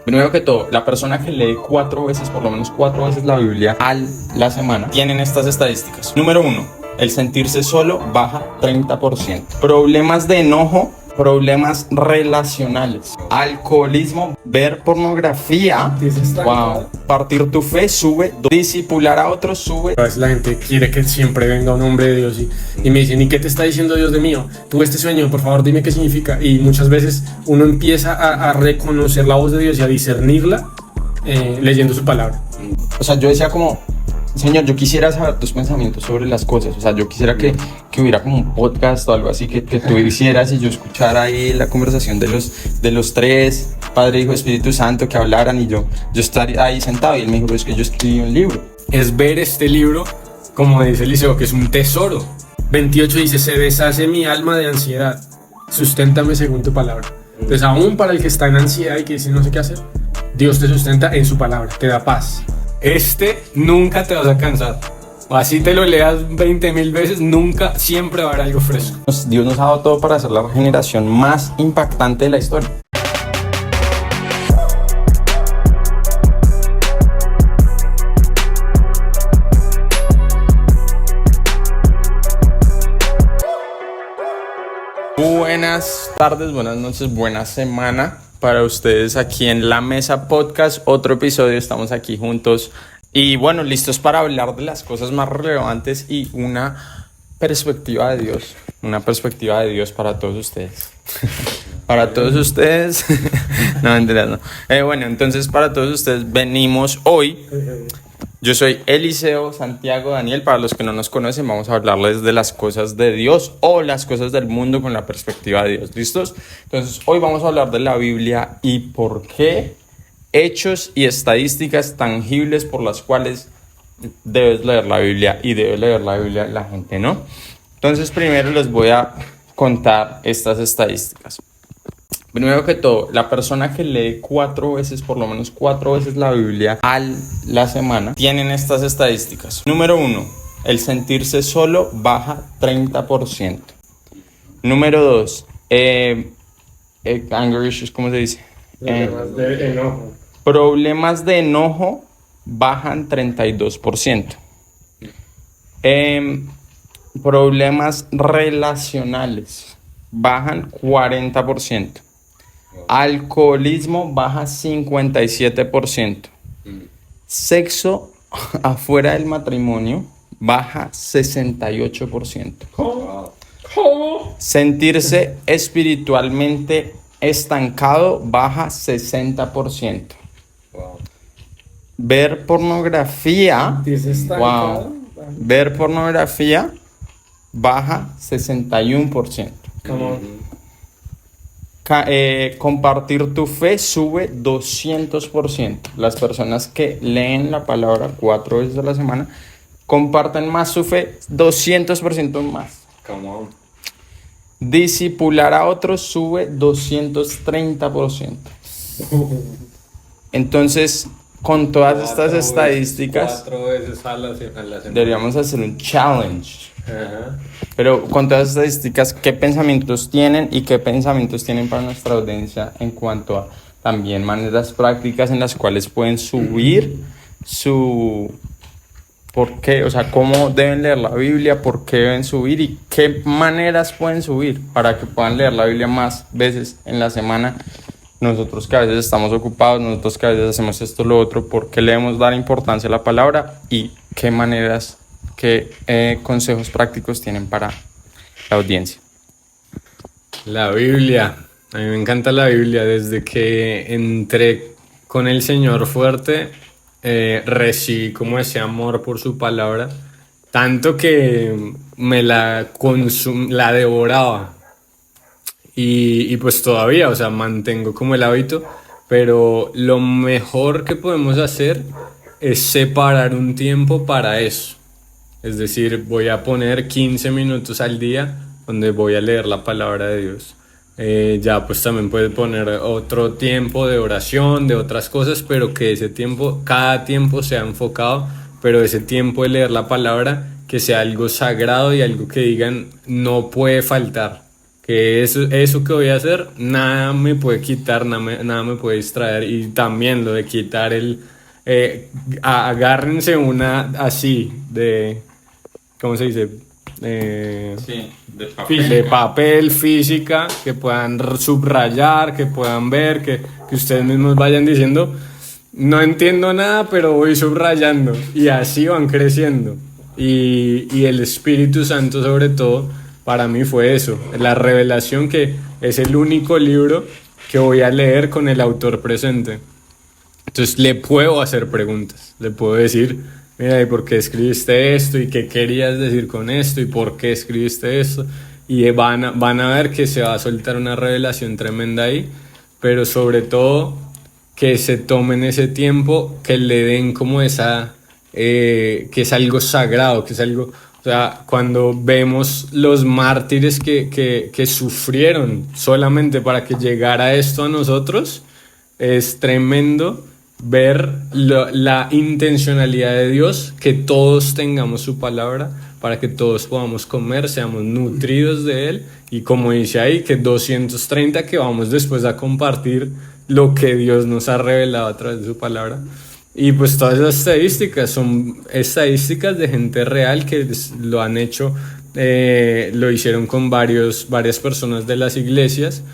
Primero que todo, la persona que lee 4 veces, por lo menos 4 veces la Biblia a la semana, tienen estas estadísticas. Número 1, el sentirse solo baja 30%. Problemas de enojo, problemas relacionales, alcoholismo, ver pornografía, wow, partir tu fe sube, disipular a otros sube. A veces la gente quiere que siempre venga un hombre de Dios y me dicen, ¿y qué te está diciendo Dios de mí? Tuve este sueño, por favor dime qué significa. Y muchas veces uno empieza a reconocer la voz de Dios y a discernirla leyendo su palabra. O sea, yo decía como, Señor, yo quisiera saber tus pensamientos sobre las cosas. O sea, yo quisiera que hubiera como un podcast o algo así que tú hicieras y yo escuchara ahí la conversación de los tres, Padre, Hijo, Espíritu Santo, que hablaran y yo estaría ahí sentado. Y él me dijo, es que yo escribí un libro. Es ver este libro, como dice Eliseo, que es un tesoro. 28 dice, se deshace mi alma de ansiedad, susténtame según tu palabra. Entonces, aún para el que está en ansiedad y que dice no sé qué hacer, Dios te sustenta en su palabra, te da paz. Nunca te vas a cansar. Así te lo leas 20,000 veces, nunca, siempre va a haber algo fresco. Dios nos ha dado todo para ser la generación más impactante de la historia. Buenas tardes, buenas noches, buena semana para ustedes aquí en La Mesa Podcast. Otro episodio, estamos aquí juntos y bueno, listos para hablar de las cosas más relevantes y una perspectiva de Dios para todos ustedes. Para todos ustedes. No, mentiras, no. Bueno, entonces para todos ustedes venimos hoy. Yo soy Eliseo Santiago Daniel. Para los que no nos conocen, vamos a hablarles de las cosas de Dios o las cosas del mundo con la perspectiva de Dios. ¿Listos? Entonces, hoy vamos a hablar de la Biblia y por qué, hechos y estadísticas tangibles por las cuales debes leer la Biblia y debe leer la Biblia la gente, ¿no? Entonces, primero les voy a contar estas estadísticas. Primero que todo, la persona que lee 4 veces, por lo menos 4 veces la Biblia a la semana, tienen estas estadísticas. Número 1, el sentirse solo baja 30%. Número 2, anger issues, ¿cómo se dice? Problemas de enojo. Problemas de enojo bajan 32%. Problemas relacionales bajan 40%. Alcoholismo baja 57%. Sexo afuera del matrimonio baja 68%. Sentirse espiritualmente estancado baja 60%. Ver pornografía, ver pornografía baja 61%. Compartir tu fe sube 200%. Las personas que leen la palabra 4 veces a la semana comparten más su fe, 200% más. Disipular a otros sube 230%. Entonces, con todas estas estadísticas, 4 veces a la semana. Deberíamos hacer un challenge. Ajá. Pero con todas estas estadísticas, ¿qué pensamientos tienen y qué pensamientos tienen para nuestra audiencia en cuanto a también maneras prácticas en las cuales pueden subir su... ¿Por qué? O sea, ¿cómo deben leer la Biblia? ¿Por qué deben subir? ¿Y qué maneras pueden subir para que puedan leer la Biblia más veces en la semana? Nosotros que a veces estamos ocupados, nosotros que a veces hacemos esto o lo otro, ¿por qué le debemos dar importancia a la palabra? ¿Y qué maneras, qué consejos prácticos tienen para la audiencia? La Biblia. A mí me encanta la Biblia. Desde que entré con el Señor fuerte, recibí como ese amor por su palabra, tanto que me la devoraba. Y pues todavía, o sea, mantengo como el hábito, pero lo mejor que podemos hacer es separar un tiempo para eso. Es decir, voy a poner 15 minutos al día donde voy a leer la palabra de Dios. Ya pues también puede poner otro tiempo de oración, de otras cosas, pero que ese tiempo, cada tiempo sea enfocado, pero ese tiempo de leer la palabra que sea algo sagrado y algo que digan no puede faltar. que eso que voy a hacer, nada me puede quitar, nada me puede distraer. Y también lo de quitar agárrense una así de, ¿cómo se dice? Sí, de De papel, física, que puedan subrayar, que puedan ver, que ustedes mismos vayan diciendo, no entiendo nada, pero voy subrayando. Y así van creciendo. Y el Espíritu Santo, sobre todo, para mí fue eso, la revelación, que es el único libro que voy a leer con el autor presente. Entonces le puedo hacer preguntas, le puedo decir, mira, ¿y por qué escribiste esto? ¿Y qué querías decir con esto? ¿Y por qué escribiste esto? Y van a ver que se va a soltar una revelación tremenda ahí, pero sobre todo que se tomen ese tiempo, que le den como esa, que es algo sagrado, que es algo, o sea, cuando vemos los mártires que sufrieron solamente para que llegara esto a nosotros, es tremendo ver la intencionalidad de Dios, que todos tengamos su palabra, para que todos podamos comer, seamos nutridos de Él, y como dice ahí, que 230 que vamos después a compartir lo que Dios nos ha revelado a través de su palabra. Y pues todas esas estadísticas son estadísticas de gente real que lo han hecho, lo hicieron con varias personas de las iglesias,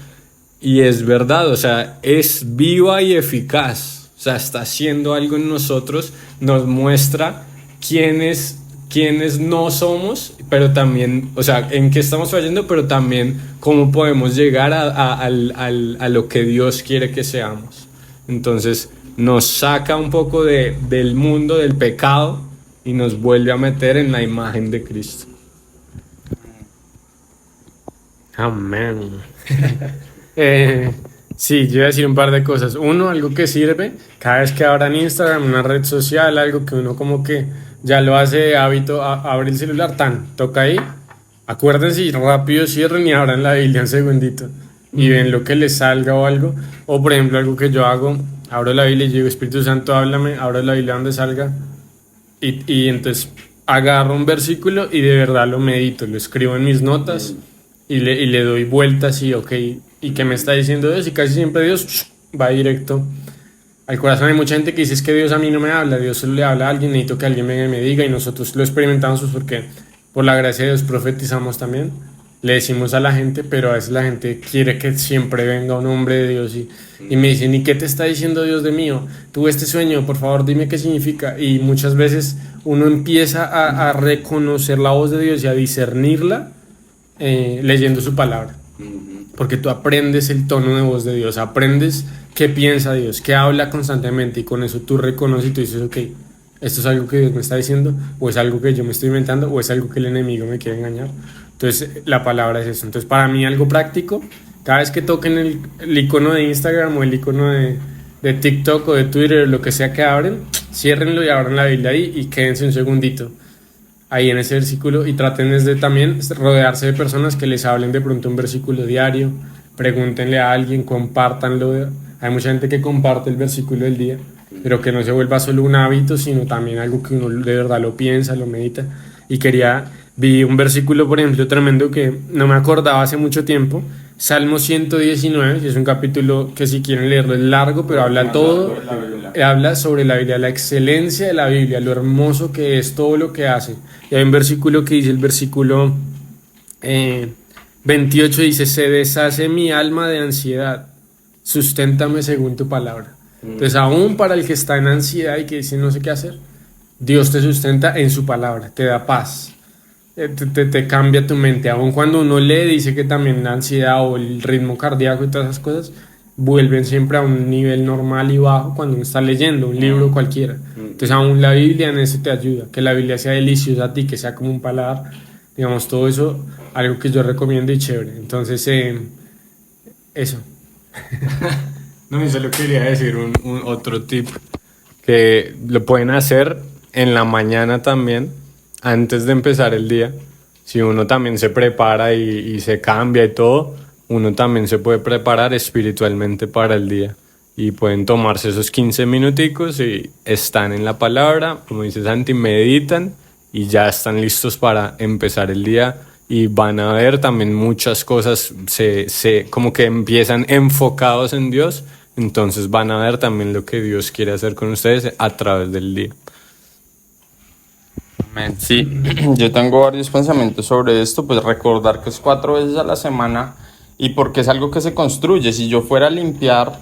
y es verdad, o sea, es viva y eficaz, o sea, está haciendo algo en nosotros, nos muestra quiénes no somos, pero también, o sea, en qué estamos fallando, pero también cómo podemos llegar a lo que Dios quiere que seamos. Entonces nos saca un poco del mundo, del pecado, y nos vuelve a meter en la imagen de Cristo. Amén. Sí, yo voy a decir un par de cosas. Uno, algo que sirve cada vez que abran Instagram, una red social, algo que uno como que ya lo hace de hábito, abre el celular, toca ahí, acuérdense y rápido cierren y abran la Biblia un segundito y ven lo que les salga o algo. O por ejemplo, algo que yo hago, abro la Biblia y digo, Espíritu Santo, háblame, abro la Biblia donde salga y entonces agarro un versículo y de verdad lo medito, lo escribo en mis notas y le doy vueltas y ok, ¿y qué me está diciendo Dios? Y casi siempre Dios va directo al corazón. Hay mucha gente que dice, es que Dios a mí no me habla, Dios solo le habla a alguien, necesito que alguien venga y me diga, y nosotros lo experimentamos pues porque por la gracia de Dios profetizamos también, le decimos a la gente, pero a veces la gente quiere que siempre venga un hombre de Dios y me dicen, ¿y qué te está diciendo Dios de mí? Tuve este sueño, por favor dime qué significa. Y muchas veces uno empieza a reconocer la voz de Dios y a discernirla leyendo su palabra, porque tú aprendes el tono de voz de Dios, aprendes qué piensa Dios, qué habla constantemente, y con eso tú reconoces y tú dices, ok, esto es algo que Dios me está diciendo, o es algo que yo me estoy inventando, o es algo que el enemigo me quiere engañar. Entonces la palabra es eso. Entonces para mí algo práctico, cada vez que toquen el icono de Instagram o el icono de TikTok o de Twitter, lo que sea que abren, ciérrenlo y abran la Biblia ahí y quédense un segundito ahí en ese versículo y traten desde también rodearse de personas que les hablen de pronto un versículo diario, pregúntenle a alguien, compártanlo. Hay mucha gente que comparte el versículo del día, pero que no se vuelva solo un hábito, sino también algo que uno de verdad lo piensa, lo medita. Y vi un versículo, por ejemplo, tremendo que no me acordaba hace mucho tiempo, Salmo 119, que es un capítulo que si quieren leerlo es largo, pero habla sobre la Biblia, la excelencia de la Biblia, lo hermoso que es todo lo que hace. Y hay un versículo que dice, el versículo 28 dice, se deshace mi alma de ansiedad, susténtame según tu palabra. Entonces aún para el que está en ansiedad y que dice no sé qué hacer, Dios te sustenta en su palabra, te da paz, te cambia tu mente. Aún cuando uno lee, dice que también la ansiedad o el ritmo cardíaco y todas esas cosas vuelven siempre a un nivel normal y bajo cuando uno está leyendo un libro cualquiera. Entonces aún la Biblia en eso te ayuda, que la Biblia sea deliciosa a ti, que sea como un paladar, digamos, todo eso, algo que yo recomiendo y chévere. Entonces eso. No, yo solo quería decir un otro tip que lo pueden hacer en la mañana también, antes de empezar el día. Si uno también se prepara y se cambia y todo, uno también se puede preparar espiritualmente para el día. Y pueden tomarse esos 15 minuticos y están en la palabra, como dice Santi, meditan y ya están listos para empezar el día y van a ver también muchas cosas, como que empiezan enfocados en Dios, entonces van a ver también lo que Dios quiere hacer con ustedes a través del día. Amén. Sí, yo tengo varios pensamientos sobre esto, pues recordar que es 4 veces a la semana y porque es algo que se construye. Si yo fuera a limpiar,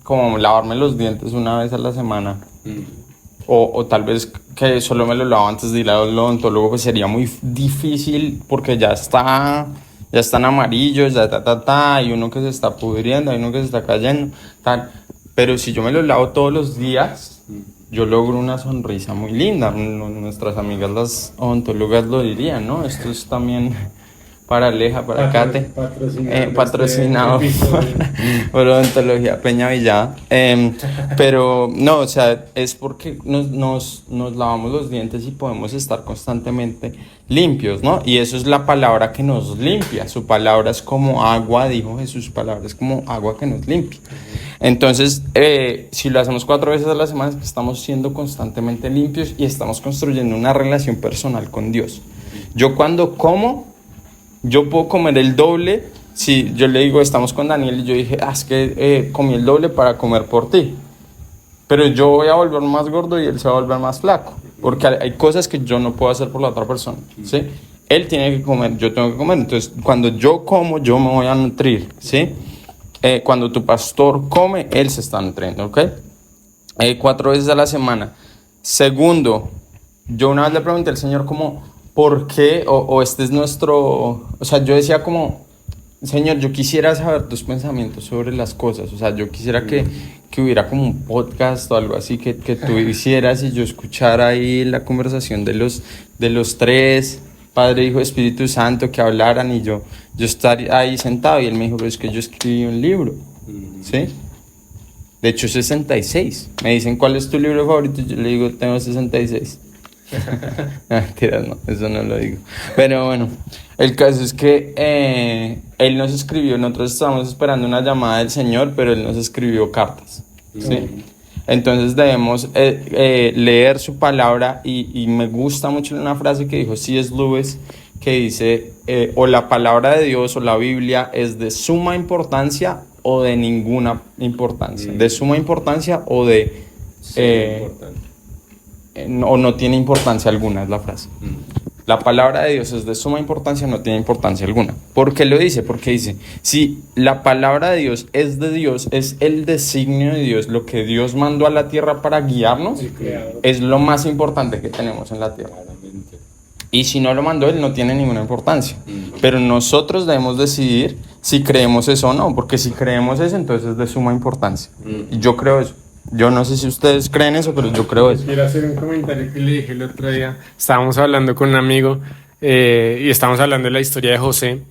como lavarme los dientes una vez a la semana, o tal vez que solo me lo lavo antes de ir al odontólogo, pues sería muy difícil porque ya están amarillos, hay uno que se está pudriendo, hay uno que se está cayendo, tal. Pero si yo me lo lavo todos los días, yo logro una sonrisa muy linda. Nuestras amigas las odontólogas lo dirían, ¿no? Esto es también para Aleja, para Kate, patrocinado por Odontología Peña Villada. Pero no, o sea, es porque nos lavamos los dientes y podemos estar constantemente limpios, ¿no? Y eso es la palabra que nos limpia. Su palabra es como agua, dijo Jesús, su palabra es como agua que nos limpia. Entonces, si lo hacemos 4 veces a la semana, estamos siendo constantemente limpios y estamos construyendo una relación personal con Dios. Yo cuando como, yo puedo comer el doble. Si yo le digo, estamos con Daniel y yo dije, es que comí el doble para comer por ti. Pero yo voy a volver más gordo y él se va a volver más flaco. Porque hay cosas que yo no puedo hacer por la otra persona, ¿sí? Él tiene que comer, yo tengo que comer. Entonces, cuando yo como, yo me voy a nutrir, ¿sí? Cuando tu pastor come, él se está nutriendo, ¿ok? 4 veces a la semana. Segundo, yo una vez le pregunté al Señor como, ¿por qué? O este es nuestro... O sea, yo decía como, Señor, yo quisiera saber tus pensamientos sobre las cosas. O sea, yo quisiera que hubiera como un podcast o algo así que tú hicieras y yo escuchara ahí la conversación de los tres, Padre, Hijo, Espíritu Santo, que hablaran y yo estar ahí sentado. Y él me dijo, pero es que yo escribí un libro, ¿sí? De hecho, 66. Me dicen, ¿cuál es tu libro favorito? Yo le digo, tengo 66. Mentiras, no, eso no lo digo. Pero bueno, el caso es que él nos escribió, nosotros estábamos esperando una llamada del Señor, pero él nos escribió cartas, ¿sí? Entonces debemos leer su palabra y me gusta mucho una frase que dijo C.S. Lewis, que dice, o la palabra de Dios o la Biblia es de suma importancia o de ninguna importancia, de suma importancia o de... o no tiene importancia alguna, es la frase. La palabra de Dios es de suma importancia, no tiene importancia alguna. ¿Por qué lo dice? Porque dice, si la palabra de Dios es de Dios, es el designio de Dios, lo que Dios mandó a la tierra para guiarnos, es lo más importante que tenemos en la tierra. Y si no lo mandó Él, no tiene ninguna importancia. Pero nosotros debemos decidir si creemos eso o no, porque si creemos eso, entonces es de suma importancia. Y yo creo eso. Yo no sé si ustedes creen eso, pero yo creo eso. Quiero hacer un comentario que le dije el otro día. Estábamos hablando con un amigo y estábamos hablando de la historia de José.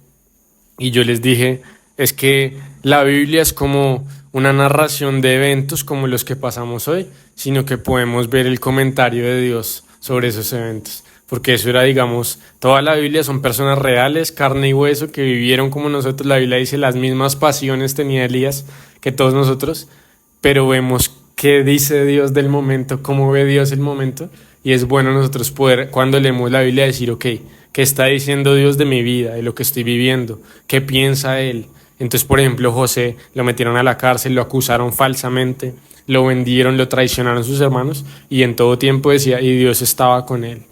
Y yo les dije, es que la Biblia es como una narración de eventos como los que pasamos hoy, sino que podemos ver el comentario de Dios sobre esos eventos. Porque eso era, digamos, toda la Biblia son personas reales, carne y hueso, que vivieron como nosotros. La Biblia dice las mismas pasiones tenía Elías que todos nosotros, pero vemos qué dice Dios del momento, cómo ve Dios el momento, y es bueno nosotros poder, cuando leemos la Biblia, decir, ok, ¿qué está diciendo Dios de mi vida, de lo que estoy viviendo? ¿Qué piensa Él? Entonces, por ejemplo, José lo metieron a la cárcel, lo acusaron falsamente, lo vendieron, lo traicionaron sus hermanos, y en todo tiempo decía, y Dios estaba con él.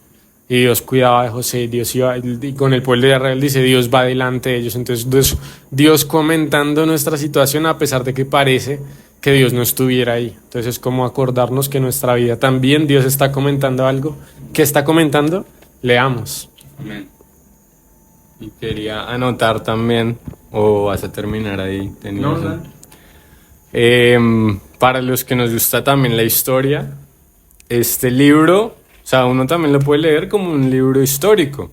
Y Dios cuidaba de José, Dios iba, y con el pueblo de Israel dice, Dios va delante de ellos. Entonces, Dios comentando nuestra situación a pesar de que parece que Dios no estuviera ahí. Entonces es como acordarnos que en nuestra vida también Dios está comentando algo. ¿Qué está comentando? Leamos. Amén. Y quería anotar también, o vas a terminar ahí. Para los que nos gusta también la historia, este libro, o sea, uno también lo puede leer como un libro histórico,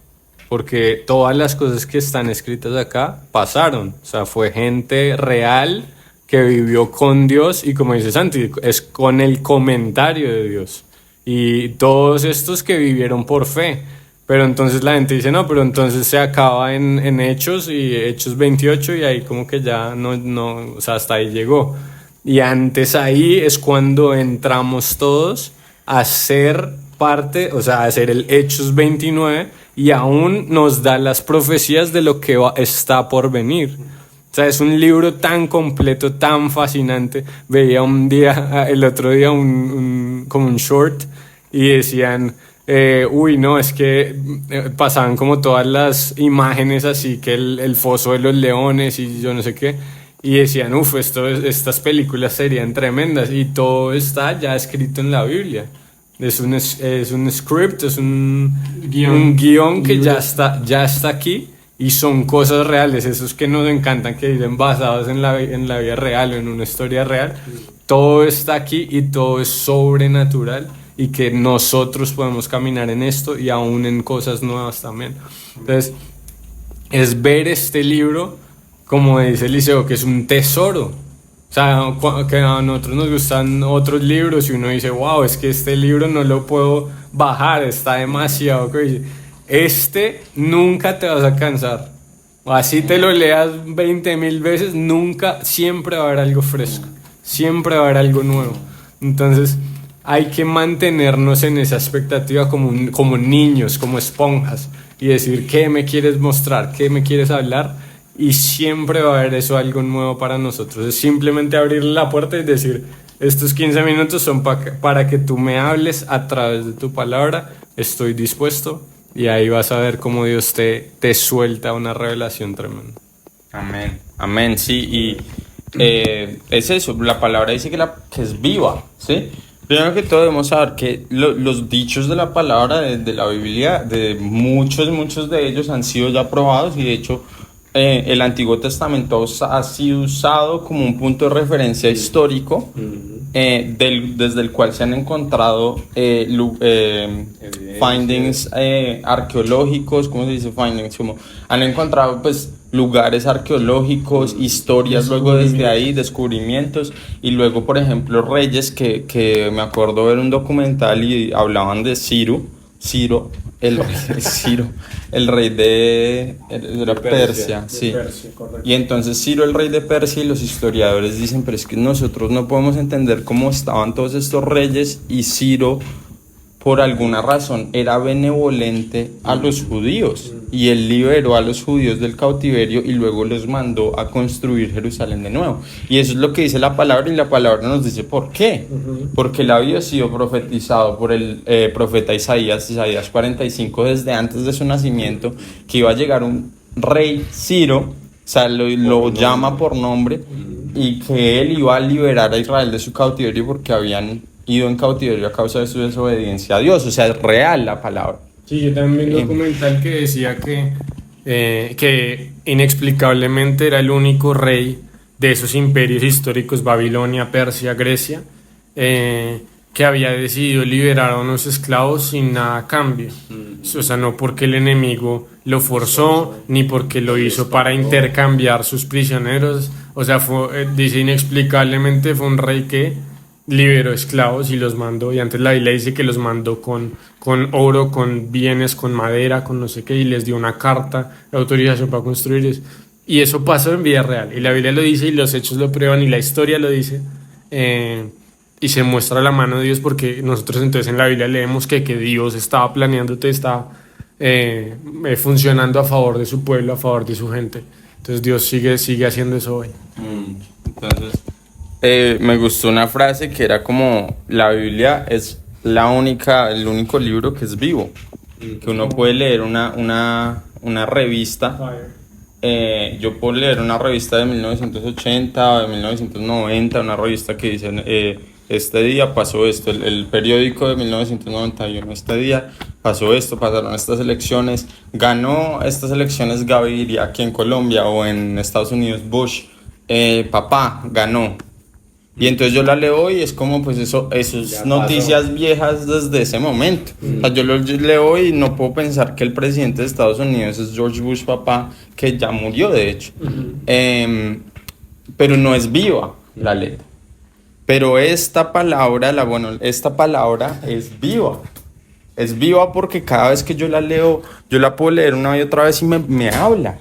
porque todas las cosas que están escritas acá pasaron. O sea, fue gente real que vivió con Dios y, como dice Santi, es con el comentario de Dios. Y todos estos que vivieron por fe. Pero entonces la gente dice, no, pero entonces se acaba en Hechos y Hechos 28 y ahí como que ya no, o sea, hasta ahí llegó. Y antes ahí es cuando entramos todos a ser parte, o sea, hacer el Hechos 29 y aún nos da las profecías de lo que está por venir. O sea, es un libro tan completo, tan fascinante. Veía el otro día como un short y decían, uy, no, es que pasaban como todas las imágenes así, que el foso de los leones y yo no sé qué. Y decían, estas películas serían tremendas y todo está ya escrito en la Biblia. Es un script, es un guión que ya está aquí y son cosas reales, esos que nos encantan, que dicen basados en la vida real o en una historia real. Todo está aquí y todo es sobrenatural y que nosotros podemos caminar en esto y aún en cosas nuevas también. Entonces, es ver este libro, como dice Eliseo, que es un tesoro. O sea, que a nosotros nos gustan otros libros y uno dice, wow, es que este libro no lo puedo bajar, está demasiado crazy. Este nunca te vas a cansar. Así te lo leas 20,000 veces, nunca, siempre va a haber algo fresco, siempre va a haber algo nuevo. Entonces, hay que mantenernos en esa expectativa como niños, como esponjas, y decir, ¿qué me quieres mostrar? ¿Qué me quieres hablar? Y siempre va a haber eso, algo nuevo para nosotros. Es simplemente abrir la puerta y decir, estos 15 minutos son para que tú me hables a través de tu palabra, estoy dispuesto, y ahí vas a ver cómo Dios te suelta una revelación tremenda. Amén, amén, sí, y es eso, la palabra dice que es viva, ¿sí? Primero que todo debemos saber que los dichos de la palabra de la Biblia, de muchos de ellos han sido ya probados y de hecho el Antiguo Testamento ha sido usado como un punto de referencia histórico desde el cual se han encontrado findings arqueológicos, ¿cómo se dice findings? Como han encontrado pues lugares arqueológicos, historias luego desde ahí, descubrimientos y luego por ejemplo reyes que me acuerdo ver un documental y hablaban de Ciro, el rey de Persia, sí. Persia, y entonces Ciro, el rey de Persia, y los historiadores dicen, pero es que nosotros no podemos entender cómo estaban todos estos reyes y Ciro, por alguna razón, era benevolente a los judíos y él liberó a los judíos del cautiverio y luego los mandó a construir Jerusalén de nuevo. Y eso es lo que dice la palabra y la palabra nos dice ¿por qué? Porque él había sido profetizado por el profeta Isaías 45 desde antes de su nacimiento, que iba a llegar un rey Ciro, o sea, lo llama por nombre, y que él iba a liberar a Israel de su cautiverio porque habían ido en cautiverio a causa de su desobediencia a Dios. O sea, es real la palabra. Sí, yo también vi un documental que decía que inexplicablemente era el único rey de esos imperios históricos, Babilonia, Persia, Grecia, que había decidido liberar a unos esclavos sin nada a cambio. O sea, no porque el enemigo lo forzó, ni porque lo hizo para intercambiar sus prisioneros. O sea, dice inexplicablemente fue un rey que liberó esclavos y los mandó, y antes la Biblia dice que los mandó con oro, con bienes, con madera, con no sé qué, y les dio una carta de autorización para construir eso. Y eso pasó en vida real, y la Biblia lo dice, y los hechos lo prueban, y la historia lo dice, y se muestra la mano de Dios, porque nosotros entonces en la Biblia leemos que Dios estaba planeando, estaba funcionando a favor de su pueblo, a favor de su gente. Entonces Dios sigue haciendo eso hoy. Entonces me gustó una frase que era como la Biblia es el único libro que es vivo, que uno puede leer una revista. Yo puedo leer una revista de 1980 o de 1990, una revista que dice este día pasó esto, el periódico de 1991, este día pasó esto, pasaron estas elecciones, ganó estas elecciones Gaviria aquí en Colombia, o en Estados Unidos Bush, papá ganó. Y entonces yo la leo y es como pues eso es noticias viejas desde ese momento. O sea, yo lo leo y no puedo pensar que el presidente de Estados Unidos es George Bush papá, que ya murió de hecho. Pero no es viva la letra. Pero esta palabra es viva. es viva porque cada vez que yo la leo, yo la puedo leer una y otra vez y me habla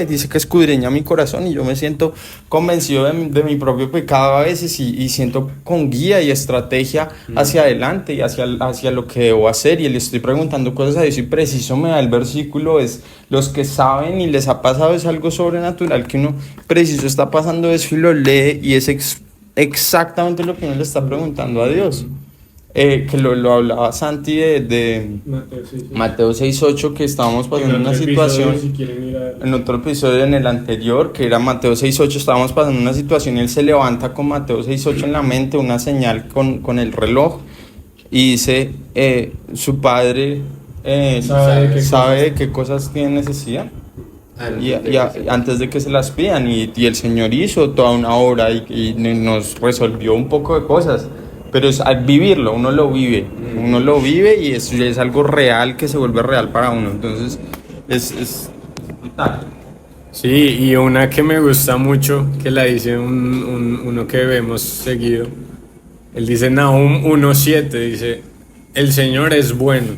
y dice que escudriña mi corazón y yo me siento convencido de mi propio pecado a veces y siento con guía y estrategia hacia adelante y hacia lo que debo hacer y le estoy preguntando cosas a Dios y preciso me da el versículo, es los que saben y les ha pasado es algo sobrenatural que uno preciso está pasando eso y lo lee y es exactamente lo que uno le está preguntando a Dios. Que lo hablaba Santi de Mateo 6.8, que estábamos pasando una situación en otro episodio, en el anterior, que era Mateo 6.8, estábamos pasando una situación y él se levanta con Mateo 6.8 en la mente, una señal con el reloj, y dice, su padre sabe de qué cosas tiene necesidad. Antes de que se las pidan y el Señor hizo toda una obra y nos resolvió un poco de cosas, pero es al vivirlo, uno lo vive y eso ya es algo real que se vuelve real para uno, entonces es brutal. Sí, y una que me gusta mucho, que la dice uno que vemos seguido, él dice Nahum 1.7, dice, el Señor es bueno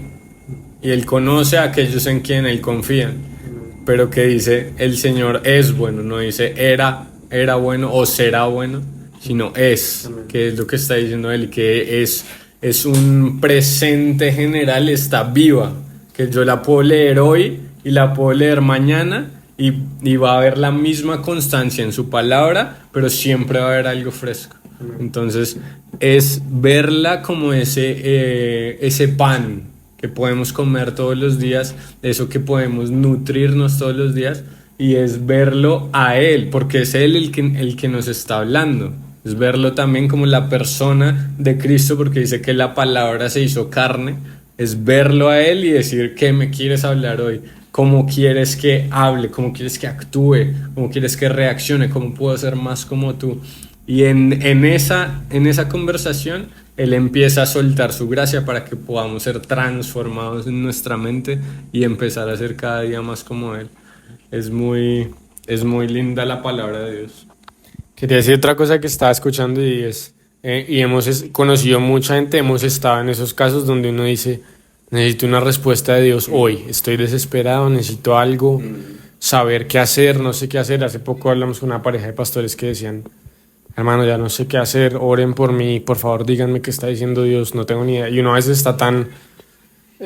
y Él conoce a aquellos en quien Él confía. Pero que dice el Señor es bueno, no dice era bueno o será bueno, sino es, que es lo que está diciendo él, que es un presente general, está viva, que yo la puedo leer hoy y la puedo leer mañana y va a haber la misma constancia en su palabra, pero siempre va a haber algo fresco. Entonces es verla como ese pan que podemos comer todos los días, eso que podemos nutrirnos todos los días, y es verlo a Él, porque es Él el que nos está hablando, es verlo también como la persona de Cristo, porque dice que la palabra se hizo carne, es verlo a Él y decir, ¿qué me quieres hablar hoy? ¿Cómo quieres que hable? ¿Cómo quieres que actúe? ¿Cómo quieres que reaccione? ¿Cómo puedo ser más como tú? Y en esa conversación Él empieza a soltar su gracia para que podamos ser transformados en nuestra mente y empezar a ser cada día más como Él. Es muy linda la palabra de Dios. Quería decir otra cosa que estaba escuchando y hemos conocido mucha gente, hemos estado en esos casos donde uno dice, necesito una respuesta de Dios hoy, estoy desesperado, necesito algo, saber qué hacer, no sé qué hacer. Hace poco hablamos con una pareja de pastores que decían, hermano, ya no sé qué hacer, oren por mí, por favor díganme qué está diciendo Dios, no tengo ni idea. Y uno a veces está tan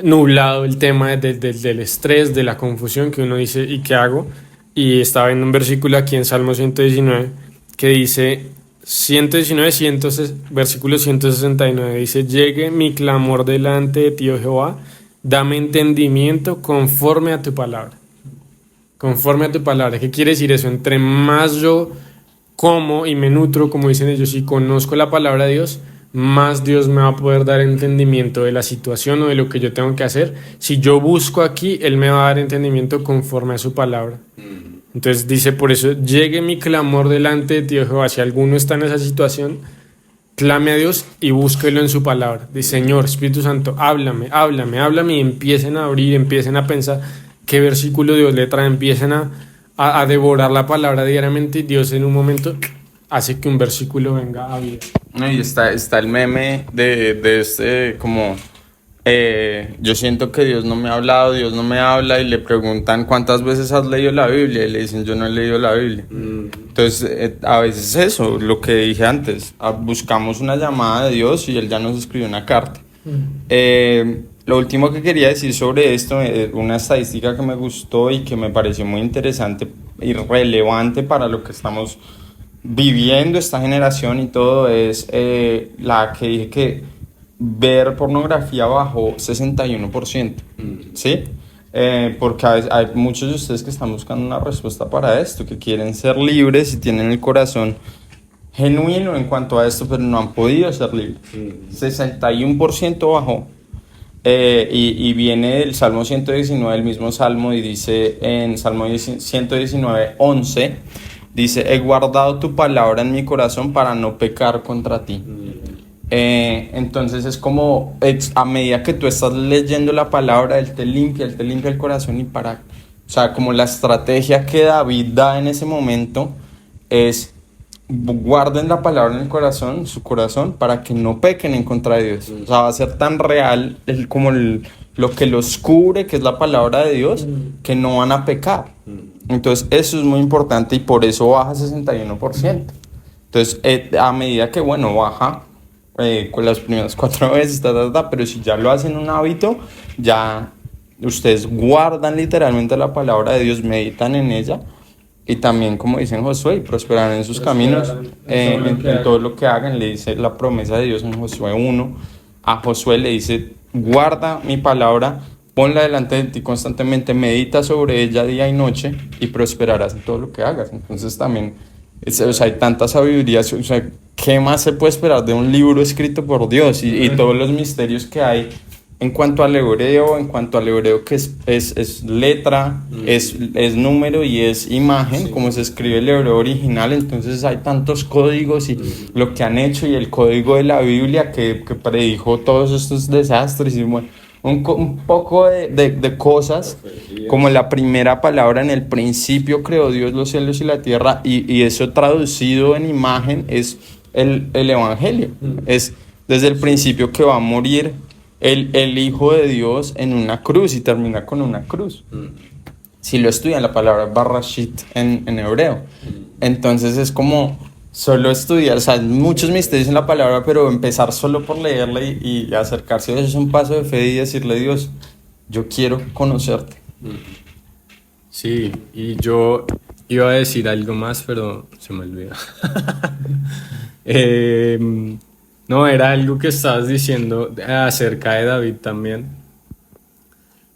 nublado el tema del estrés, de la confusión, que uno dice, ¿y qué hago? Y estaba en un versículo aquí en Salmo 119 que dice, versículo 169, dice, llegue mi clamor delante de ti, oh Jehová, dame entendimiento conforme a tu palabra. Conforme a tu palabra. ¿Qué quiere decir eso? Entre más yo como y me nutro, como dicen ellos, y conozco la palabra de Dios, más Dios me va a poder dar entendimiento de la situación o de lo que yo tengo que hacer. Si yo busco aquí, Él me va a dar entendimiento conforme a su palabra. Entonces dice, por eso, llegue mi clamor delante de ti, oh Jehová. Si alguno está en esa situación, clame a Dios y búsquelo en su palabra. Dice, Señor, Espíritu Santo, háblame, y empiecen a abrir, empiecen a pensar qué versículo Dios le trae, empiecen a devorar la palabra diariamente, y Dios en un momento hace que un versículo venga a vida. Y está el meme de este como yo siento que Dios no me ha hablado, Dios no me habla, y le preguntan ¿cuántas veces has leído la Biblia? Y le dicen yo no he leído la Biblia. Entonces a veces eso, lo que dije antes, buscamos una llamada de Dios y Él ya nos escribió una carta. Lo último que quería decir sobre esto, una estadística que me gustó y que me pareció muy interesante y relevante para lo que estamos viviendo esta generación y todo, es la que dije que ver pornografía bajó 61%, ¿sí? Porque hay muchos de ustedes que están buscando una respuesta para esto, que quieren ser libres y tienen el corazón genuino en cuanto a esto, pero no han podido ser libres. 61% bajó. Y viene del Salmo 119, el mismo Salmo, y dice en Salmo 119, 11, dice, he guardado tu palabra en mi corazón para no pecar contra ti. Entonces es como a medida que tú estás leyendo la palabra, Él te limpia el corazón, o sea, como la estrategia que David da en ese momento es guarden la palabra en el corazón, su corazón, para que no pequen en contra de Dios. O sea, va a ser tan real lo que los cubre, que es la palabra de Dios, que no van a pecar. Entonces, eso es muy importante y por eso baja 61%. Entonces, a medida que, bueno, baja con las primeras 4 veces, pero si ya lo hacen un hábito, ya ustedes guardan literalmente la palabra de Dios, meditan en ella y también, como dicen Josué, y prosperarán en sus caminos, en todo lo que hagan. Le dice la promesa de Dios en Josué 1. A Josué le dice, guarda mi palabra, ponla delante de ti constantemente, medita sobre ella día y noche y prosperarás en todo lo que hagas. Entonces también, o sea, hay tanta sabiduría, o sea, ¿qué más se puede esperar de un libro escrito por Dios y todos los misterios que hay en cuanto al hebreo que es letra, es número y es imagen, como se escribe el hebreo original? Entonces hay tantos códigos y lo que han hecho, y el código de la Biblia que predijo todos estos desastres, y bueno, un poco de cosas, como la primera palabra: en el principio creó Dios los cielos y la tierra, y eso traducido en imagen es el Evangelio. Es desde el principio que va a morir el Hijo de Dios en una cruz, y termina con una cruz. Si lo estudian, la palabra Barashit en hebreo. Entonces es como solo estudiar, o sea, hay muchos misterios en la palabra, pero empezar solo por leerla y acercarse a Dios es un paso de fe, y decirle: Dios, yo quiero conocerte. Sí, y yo iba a decir algo más, pero se me olvidó. No, era algo que estabas diciendo acerca de David también.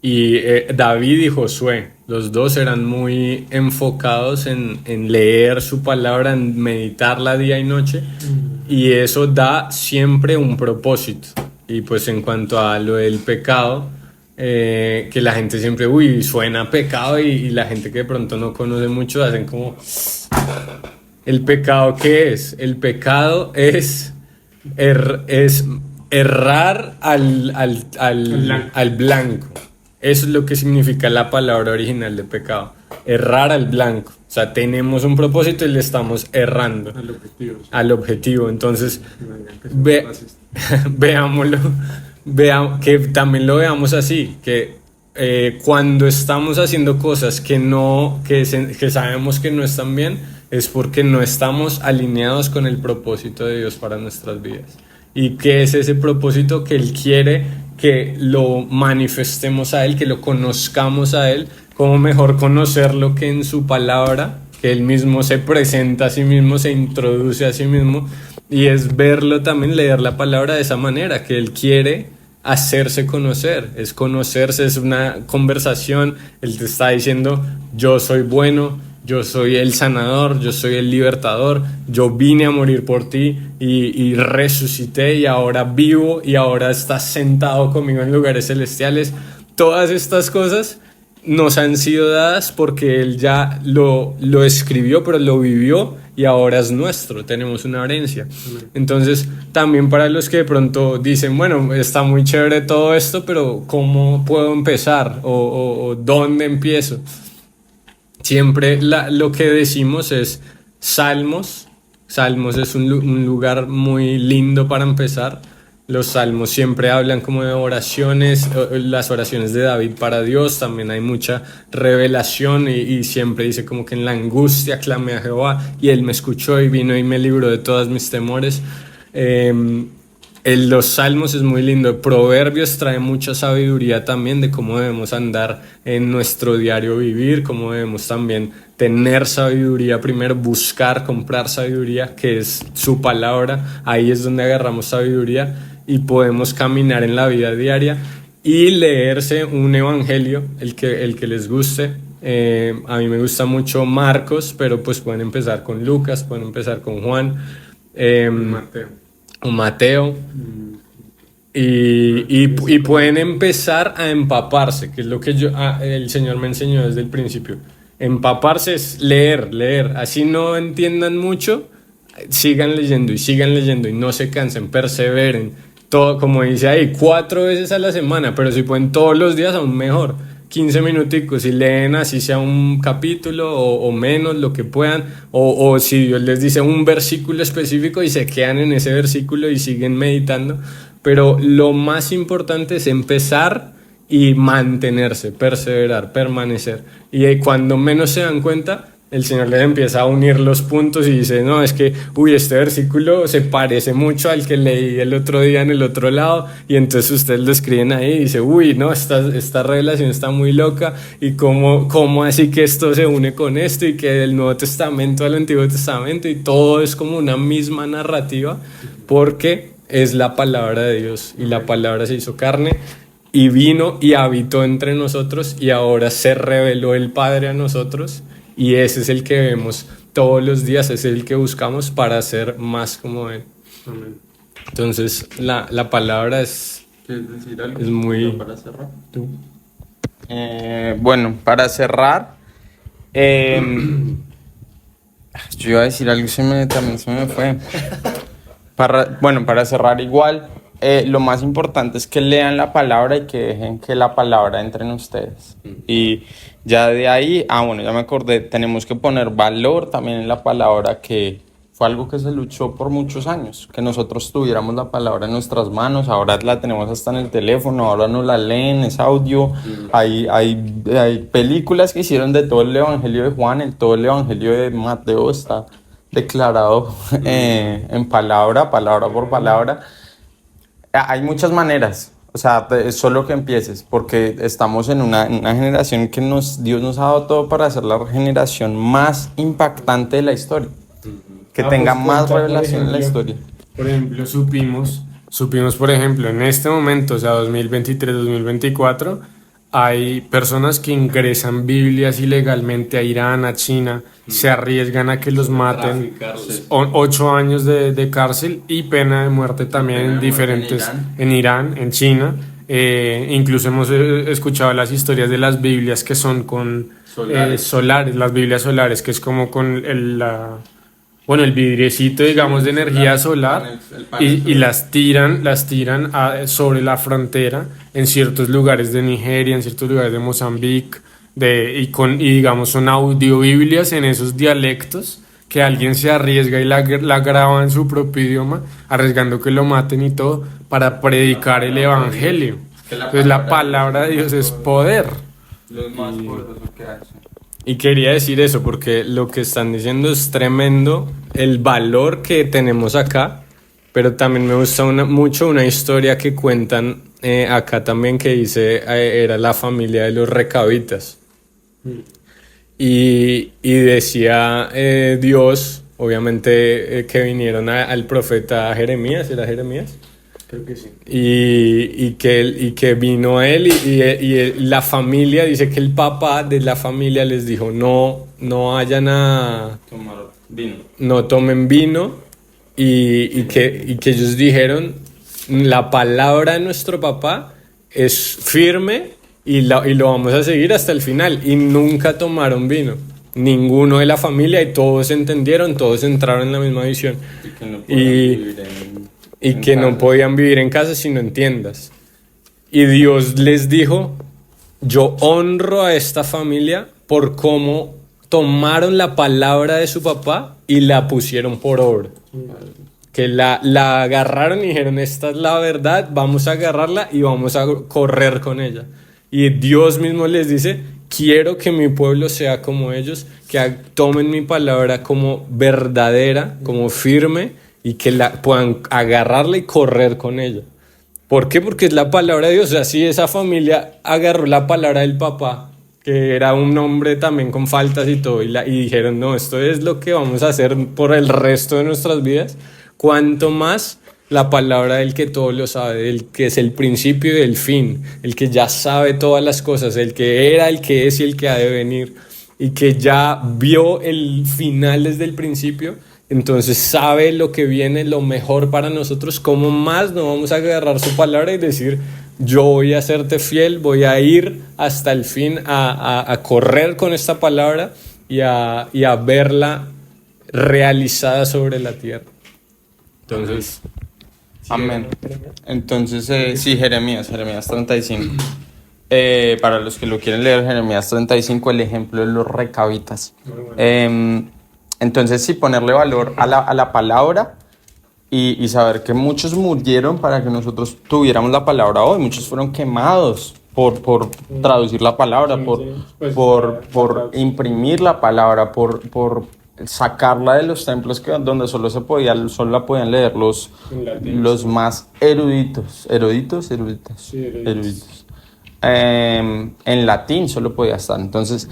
Y David y Josué, los dos eran muy enfocados en leer su palabra, en meditarla día y noche, y eso da siempre un propósito. Y pues en cuanto a lo del pecado, que la gente siempre, suena pecado, y la gente que de pronto no conoce mucho hacen como, ¿el pecado qué es? El pecado es errar al blanco. Eso es lo que significa la palabra original de pecado. Errar al blanco. O sea, tenemos un propósito y le estamos errando al objetivo. Entonces, veámoslo. Que también lo veamos así. Que cuando estamos haciendo cosas que sabemos que no están bien, es porque no estamos alineados con el propósito de Dios para nuestras vidas. ¿Y qué es ese propósito? Que Él quiere que lo manifestemos a Él, que lo conozcamos a Él. ¿Cómo mejor conocerlo que en su palabra? Que Él mismo se presenta a sí mismo, se introduce a sí mismo, y es verlo también, leer la palabra de esa manera, que Él quiere hacerse conocer, es conocerse, es una conversación. Él te está diciendo: yo soy bueno, yo soy el sanador, yo soy el libertador, yo vine a morir por ti y resucité, y ahora vivo, y ahora estás sentado conmigo en lugares celestiales. Todas estas cosas nos han sido dadas porque Él ya lo escribió, pero lo vivió, y ahora es nuestro, tenemos una herencia. Entonces, también para los que de pronto dicen: bueno, está muy chévere todo esto, pero ¿cómo puedo empezar? ¿O dónde empiezo? Siempre lo que decimos es Salmos. Salmos es un lugar muy lindo para empezar. Los salmos siempre hablan como de oraciones, las oraciones de David para Dios. También hay mucha revelación, y siempre dice como que en la angustia clamé a Jehová y Él me escuchó y vino y me libró de todos mis temores. Los salmos es muy lindo. Proverbios trae mucha sabiduría también de cómo debemos andar en nuestro diario vivir, cómo debemos también tener sabiduría primero, buscar, comprar sabiduría, que es su palabra. Ahí es donde agarramos sabiduría y podemos caminar en la vida diaria, y leerse un evangelio, el que les guste. A mí me gusta mucho Marcos, pero pues pueden empezar con Lucas, pueden empezar con Juan, o Mateo, y pueden empezar a empaparse, que es lo que el Señor me enseñó desde el principio. Empaparse es leer, así no entiendan mucho, sigan leyendo y no se cansen, perseveren. Todo, como dice ahí, 4 veces a la semana, pero si pueden todos los días, aún mejor. 15 minuticos y leen así sea un capítulo o menos, lo que puedan, o si Dios les dice un versículo específico y se quedan en ese versículo y siguen meditando. Pero lo más importante es empezar y mantenerse, perseverar, permanecer. Y cuando menos se dan cuenta, el Señor les empieza a unir los puntos y dice, no, es que, este versículo se parece mucho al que leí el otro día en el otro lado, y entonces ustedes lo escriben ahí y dice, no, esta relación está muy loca, y cómo así que esto se une con esto, y que del Nuevo Testamento al Antiguo Testamento, y todo es como una misma narrativa, porque es la palabra de Dios, y la palabra se hizo carne, y vino y habitó entre nosotros, y ahora se reveló el Padre a nosotros, y ese es el que vemos todos los días, es el que buscamos para ser más como Él. Amén. Entonces, la palabra es muy... Para cerrar. Bueno, para cerrar, yo iba a decir algo, también se me fue. Para cerrar igual, lo más importante es que lean la palabra y que dejen que la palabra entre en ustedes. Y ya de ahí, ya me acordé, tenemos que poner valor también en la palabra, que fue algo que se luchó por muchos años, que nosotros tuviéramos la palabra en nuestras manos. Ahora la tenemos hasta en el teléfono, ahora no la leen, es audio. Hay películas que hicieron de todo el Evangelio de Juan, todo el Evangelio de Mateo está declarado en palabra por palabra. Hay muchas maneras, es solo que empieces, porque estamos en una generación que Dios nos ha dado todo para ser la generación más impactante de la historia, que tenga más revelación en la historia. Por ejemplo, supimos, por ejemplo, en este momento, 2023, 2024, hay personas que ingresan Biblias ilegalmente a Irán, a China, se arriesgan a que los maten, 8 años de cárcel y pena de muerte también en diferentes, en Irán, en China. Incluso hemos escuchado las historias de las Biblias que son con solares, las Biblias solares, que es como con el vidriecito, digamos, de energía solar, y las tiran sobre la frontera en ciertos lugares de Nigeria, en ciertos lugares de Mozambique, y digamos son audiobiblias en esos dialectos que alguien se arriesga y la graba en su propio idioma, arriesgando que lo maten y todo, para predicar el evangelio. Entonces la palabra de Dios es poder. Lo más poderoso que hay. Y quería decir eso porque lo que están diciendo es tremendo, el valor que tenemos acá, pero también me gusta mucho una historia que cuentan acá también, que dice, era la familia de los recabitas. Y decía Dios, obviamente, que vinieron al profeta Jeremías, ¿era Jeremías? Creo que sí. Y que vino él y la familia, dice que el papá de la familia les dijo, no vayan a Tomar vino. no tomen vino, y que ellos dijeron, la palabra de nuestro papá es firme y lo vamos a seguir hasta el final, y nunca tomaron vino, ninguno de la familia, y todos entendieron, todos entraron en la misma visión, y que no podían vivir en casa sino en tiendas. Y Dios les dijo, yo honro a esta familia por cómo tomaron la palabra de su papá y la pusieron por obra. Que la agarraron y dijeron, esta es la verdad, vamos a agarrarla y vamos a correr con ella. Y Dios mismo les dice, quiero que mi pueblo sea como ellos, que tomen mi palabra como verdadera, como firme, y que puedan agarrarla y correr con ella. ¿Por qué? Porque es la palabra de Dios. O sea, si esa familia agarró la palabra del papá, que era un hombre también con faltas y todo, y dijeron, no, esto es lo que vamos a hacer por el resto de nuestras vidas, cuanto más la palabra del que todo lo sabe, del que es el principio y el fin, el que ya sabe todas las cosas, el que era, el que es y el que ha de venir, y que ya vio el final desde el principio. Entonces sabe lo que viene, lo mejor para nosotros. ¿Cómo más no vamos a agarrar su palabra y decir, yo voy a serte fiel, voy a ir hasta el fin, a correr con esta palabra y a verla realizada sobre la tierra? Entonces, amén. Entonces, sí, Jeremías 35. Para los que lo quieren leer, Jeremías 35, el ejemplo de los recabitas. Entonces sí, ponerle valor a la palabra y saber que muchos murieron para que nosotros tuviéramos la palabra hoy. Muchos fueron quemados por traducir la palabra, por imprimir la palabra, por sacarla de los templos donde solo la podían leer los más eruditos. En latín solo podía estar. Entonces,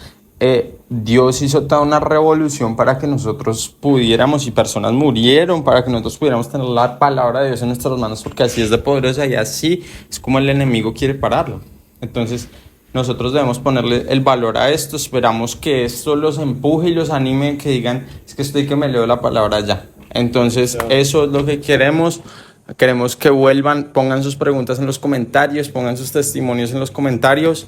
Dios hizo toda una revolución para que nosotros pudiéramos, y personas murieron para que nosotros pudiéramos tener la palabra de Dios en nuestras manos, porque así es de poderosa y así es como el enemigo quiere pararlo. Entonces, nosotros debemos ponerle el valor a esto. Esperamos que esto los empuje y los anime, que digan, es que estoy que me leo la palabra ya. Entonces, eso es lo que queremos. Queremos que vuelvan, pongan sus preguntas en los comentarios, pongan sus testimonios en los comentarios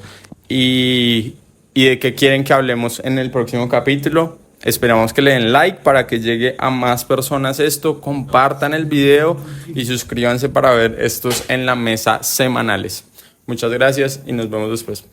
y de qué quieren que hablemos en el próximo capítulo. Esperamos que le den like para que llegue a más personas esto, compartan el video y suscríbanse para ver estos en la mesa semanales. Muchas gracias y nos vemos después.